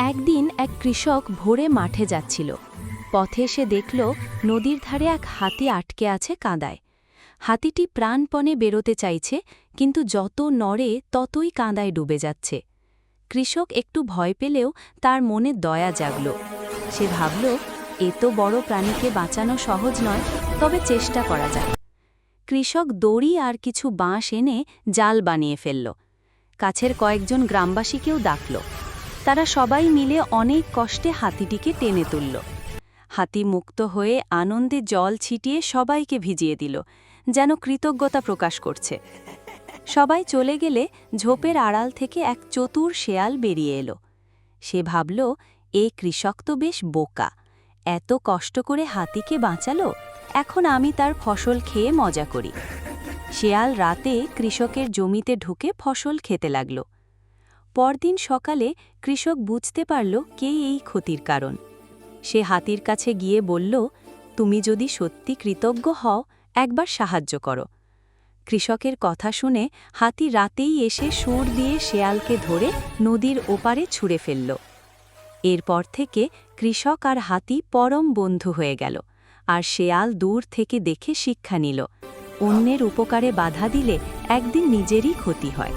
একদিন এক কৃষক ভোরে মাঠে যাচ্ছিল। পথে সে দেখল নদীর ধারে এক হাতি আটকে আছে কাঁদায়। হাতিটি প্রাণপণে বেরোতে চাইছে, কিন্তু যত নড়ে ততই কাঁদায় ডুবে যাচ্ছে। কৃষক একটু ভয় পেলেও তার মনে দয়া জাগল। সে ভাবল, এত বড় প্রাণীকে বাঁচানো সহজ নয়, তবে চেষ্টা করা যায়। কৃষক দড়ি আর কিছু বাঁশ এনে জাল বানিয়ে ফেলল। কাছের কয়েকজন গ্রামবাসীকেও ডাকল। তারা সবাই মিলে অনেক কষ্টে হাতিটিকে টেনে তুলল। হাতি মুক্ত হয়ে আনন্দে জল ছিটিয়ে সবাইকে ভিজিয়ে দিল, যেন কৃতজ্ঞতা প্রকাশ করছে। সবাই চলে গেলে ঝোপের আড়াল থেকে এক চতুর শেয়াল বেরিয়ে এলো। সে ভাবল, এ কৃষক তো বেশ বোকা, এত কষ্ট করে হাতিকে বাঁচালো, এখন আমি তার ফসল খেয়ে মজা করি। শেয়াল রাতে কৃষকের জমিতে ঢুকে ফসল খেতে লাগল। পরদিন সকালে কৃষক বুঝতে পারল কে এই ক্ষতির কারণ। সে হাতির কাছে গিয়ে বলল, তুমি যদি সত্যি কৃতজ্ঞ হও, একবার সাহায্য করো। কৃষকের কথা শুনে হাতি রাতেই এসে সুর দিয়ে শেয়ালকে ধরে নদীর ওপারে ছুঁড়ে ফেলল। এরপর থেকে কৃষক আর হাতি পরম বন্ধু হয়ে গেল, আর শেয়াল দূর থেকে দেখে শিক্ষা নিল, অন্যের উপকারে বাধা দিলে একদিন নিজেরই ক্ষতি হয়।